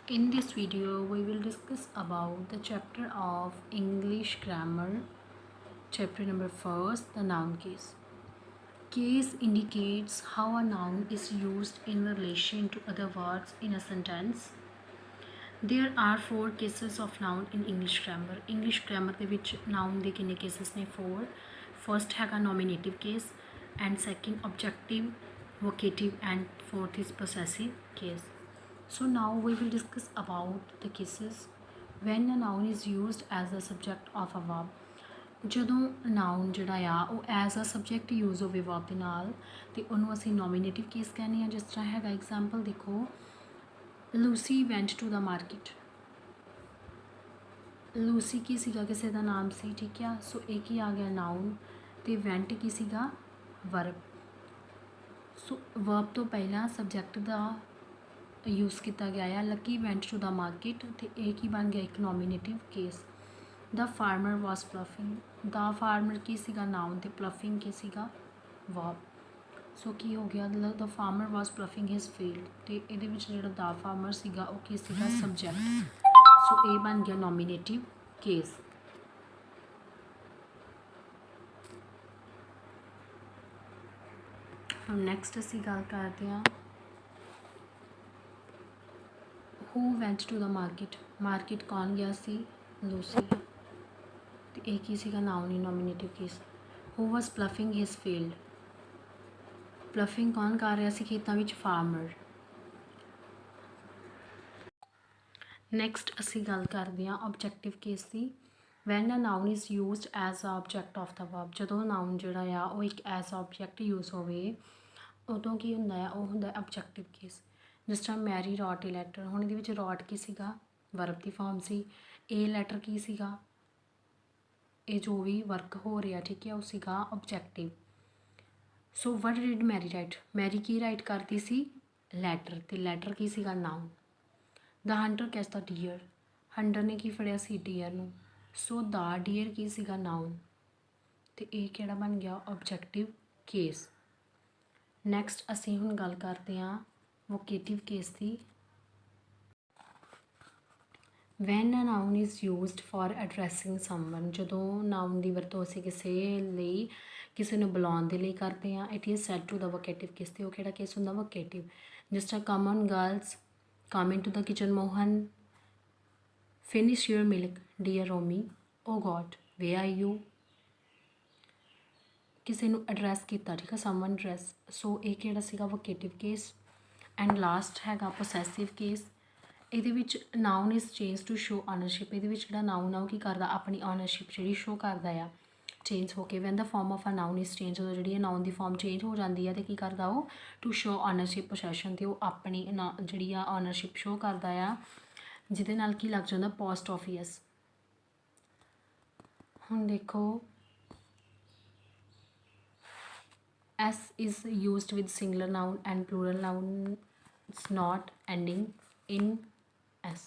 In this video, we will discuss about the chapter of English grammar, chapter number 1, the noun case. Case indicates how a noun is used in relation to other words in a sentence. There are 4 cases of noun in English grammar. English grammar ਦੇ ਵਿੱਚ noun ਦੇ ਕਿੰਨੇ cases ਨੇ 4. First ਹੈਗਾ nominative case and second objective, vocative and fourth is possessive case. So now we will discuss about the cases when a noun is used as a subject of a verb. ਜਦੋਂ ਨਾउਨ ਜਿਹੜਾ ਆ ਉਹ as a subject use ਹੋਵੇ verb ਦੇ ਨਾਲ ਅਤੇ ਉਹਨੂੰ ਅਸੀਂ ਨੋਮੀਨੇਟਿਵ ਕੇਸ ਕਹਿੰਦੇ ਹਾਂ। ਜਿਸ ਤਰ੍ਹਾਂ ਹੈਗਾ ਐਗਜ਼ਾਮਪਲ ਦੇਖੋ, Lucy went to the market. Lucy ਕੀ ਸੀਗਾ, ਕਿਸੇ ਦਾ ਨਾਮ ਸੀ, ਠੀਕ ਆ। ਸੋ ਇਹ ਕੀ ਆ ਗਿਆ ਨਾउन ਅਤੇ ਵੈਂਟ ਕੀ ਸੀਗਾ, ਵਰਬ। ਸੋ ਵਰਬ ਤੋਂ ਪਹਿਲਾਂ ਸਬਜੈਕਟ ਦਾ ਯੂਜ਼ ਕੀਤਾ ਗਿਆ ਆ। Lucky went to the market ਅਤੇ ਇਹ ਕੀ ਬਣ ਗਿਆ, ਇੱਕ nominative case. The farmer was ploughing. The farmer ਕੀ ਸੀਗਾ, ਨਾउन ਅਤੇ ਪਲਫਿੰਗ ਕੀ ਸੀਗਾ, ਵਰਬ। ਸੋ ਕੀ ਹੋ ਗਿਆ, ਦ farmer was ploughing his field ਅਤੇ ਇਹਦੇ ਵਿੱਚ ਜਿਹੜਾ ਦਾ ਫਾਰਮਰ ਸੀਗਾ ਉਹ ਕੀ ਸੀਗਾ, ਸਬਜੈਕਟ। ਸੋ ਇਹ ਬਣ ਗਿਆ ਨੋਮੀਨੇਟਿਵ ਕੇਸ। ਹੁਣ ਨੈਕਸਟ ਅਸੀਂ ਗੱਲ ਕਰਦੇ ਹਾਂ who went to the market. Market ਕੌਣ ਗਿਆ ਸੀ, ਲੂਸੀ। ਅਤੇ ਇਹ ਕੀ ਸੀਗਾ, ਨਾउन ਹੀ nominative case. Who was ploughing his field. Ploughing ਕੌਣ ਕਰ ਰਿਹਾ ਸੀ ਖੇਤਾਂ ਵਿੱਚ, ਫਾਰਮਰ। ਨੈਕਸਟ ਅਸੀਂ ਗੱਲ ਕਰਦੇ ਹਾਂ ਆਬਜੈਕਟਿਵ ਕੇਸ ਦੀ। When a noun is used as a object of the verb. ਜਦੋਂ ਨਾउन ਜਿਹੜਾ ਆ ਉਹ ਇੱਕ ਐਜ਼ ਆਬਜੈਕਟ ਯੂਜ਼ ਹੋਵੇ ਉਦੋਂ ਕੀ ਹੁੰਦਾ ਆ, ਉਹ ਹੁੰਦਾ ਆਬਜੈਕਟਿਵ ਕੇਸ। ਜਿਸ ਤਰ੍ਹਾਂ ਮੈਰੀ ਰੋਟ ਏ ਲੈਟਰ। ਹੁਣ ਇਹਦੇ ਵਿੱਚ ਰੋਟ ਕੀ ਸੀਗਾ, ਵਰਬ ਦੀ ਫਾਰਮ ਸੀ। ਇਹ ਲੈਟਰ ਕੀ ਸੀਗਾ, ਇਹ ਜੋ ਵੀ ਵਰਕ ਹੋ ਰਿਹਾ, ਠੀਕ ਹੈ, ਉਹ ਸੀਗਾ objective. So what did Mary write. Mary ਕੀ ਰਾਈਟ ਕਰਦੀ ਸੀ, ਲੈਟਰ। ਅਤੇ ਲੈਟਰ ਕੀ ਸੀਗਾ, noun. The hunter catch the deer. Hunter ਨੇ ਕੀ ਫੜਿਆ ਸੀ, ਡੀਅਰ ਨੂੰ। ਸੋ ਦਾ ਡੀਅਰ ਕੀ ਸੀਗਾ, ਨਾउन। ਅਤੇ ਇਹ ਕਿਹੜਾ ਬਣ ਗਿਆ, ਆਬਜੈਕਟਿਵ ਕੇਸ। ਨੈਕਸਟ ਅਸੀਂ ਹੁਣ ਗੱਲ ਕਰਦੇ ਹਾਂ ਵੋਕੇਟਿਵ ਕੇਸ ਦੀ। When a noun is used for addressing someone. ਜਦੋਂ ਨਾउन ਦੀ ਵਰਤੋਂ ਅਸੀਂ ਕਿਸੇ ਲਈ, ਕਿਸੇ ਨੂੰ ਬੁਲਾਉਣ ਦੇ ਲਈ ਕਰਦੇ ਹਾਂ, it is said to the vocative case. ਅਤੇ ਉਹ ਕਿਹੜਾ ਕੇਸ ਹੁੰਦਾ, ਵੋਕੇਟਿਵ। ਜਿਸ ਤਰ੍ਹਾਂ come on girls, come into the kitchen Mohan, finish your milk dear Romi, oh God where are you. ਕਿਸੇ ਨੂੰ ਐਡਰੈਸ ਕੀਤਾ, ਠੀਕ ਹੈ, ਸਮਵਨ ਐਡਰੈਸ। ਸੋ ਇਹ ਕਿਹੜਾ ਸੀਗਾ, ਵੋਕੇਟਿਵ ਕੇਸ। ਐਂਡ ਲਾਸਟ ਹੈਗਾ ਪੋਸੈਸਿਵ ਕੇਸ। ਇਹਦੇ ਵਿੱਚ noun is change to show ownership. ਇਹਦੇ ਵਿੱਚ ਜਿਹੜਾ ਨਾउन ਆ ਉਹ ਕੀ ਕਰਦਾ, ਆਪਣੀ ਓਨਰਸ਼ਿਪ ਜਿਹੜੀ ਸ਼ੋ ਕਰਦਾ ਆ, ਚੇਂਜ ਹੋ ਕੇ। When the form of a noun is change, ਜਦੋਂ ਜਿਹੜੀ ਨਾउन ਦੀ ਫਾਰਮ ਚੇਂਜ ਹੋ ਜਾਂਦੀ ਹੈ ਅਤੇ ਕੀ ਕਰਦਾ ਉਹ, ਟੂ ਸ਼ੋ ਓਨਰਸ਼ਿਪ ਪੋਸੈਸ਼ਨ। ਅਤੇ ਉਹ ਆਪਣੀ ਜਿਹੜੀ ਆ ਓਨਰਸ਼ਿਪ ਸ਼ੋ ਕਰਦਾ ਆ, ਜਿਹਦੇ ਨਾਲ ਕੀ ਲੱਗ ਜਾਂਦਾ, ਪੋਸਟ ਆਫਿਸ। ਹੁਣ ਦੇਖੋ, S is used with singular noun and plural nouns not ending in S.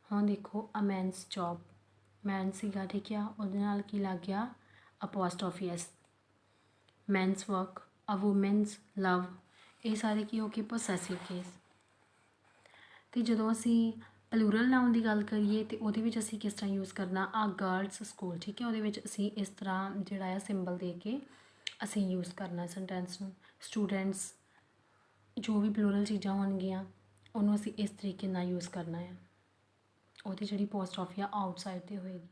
ਹੁਣ ਦੇਖੋ, a man's job, man ਸੀਗਾ, ਠੀਕ ਆ, ਉਹਦੇ ਨਾਲ ਕੀ ਲੱਗ ਗਿਆ, apostrophe S. men's work, a woman's love, ਇਹ ਸਾਰੇ ਕੀ ਹੋ ਕੇ possessive case। ਅਤੇ ਜਦੋਂ ਅਸੀਂ ਪਲੂਰਲ ਨਾउन ਦੀ ਗੱਲ ਕਰੀਏ ਅਤੇ ਉਹਦੇ ਵਿੱਚ ਅਸੀਂ ਕਿਸ ਤਰ੍ਹਾਂ ਯੂਜ਼ ਕਰਨਾ, ਆ ਗਰਲਸ ਸਕੂਲ, ਠੀਕ ਹੈ। ਉਹਦੇ ਵਿੱਚ ਅਸੀਂ ਇਸ ਤਰ੍ਹਾਂ ਜਿਹੜਾ ਆ ਸਿੰਬਲ ਦੇ ਕੇ ਅਸੀਂ ਯੂਜ਼ ਕਰਨਾ ਸੈਂਟੈਂਸ ਨੂੰ। ਸਟੂਡੈਂਟਸ, ਜੋ ਵੀ ਪਲੂਰਲ ਚੀਜ਼ਾਂ ਹੋਣਗੀਆਂ ਉਹਨੂੰ ਅਸੀਂ ਇਸ ਤਰੀਕੇ ਨਾਲ ਯੂਜ਼ ਕਰਨਾ ਹੈ। ਉਹਦੀ ਜਿਹੜੀ ਪੋਸਟ ਆਫ ਆ ਆਊਟਸਾਈਡ 'ਤੇ ਹੋਏਗੀ।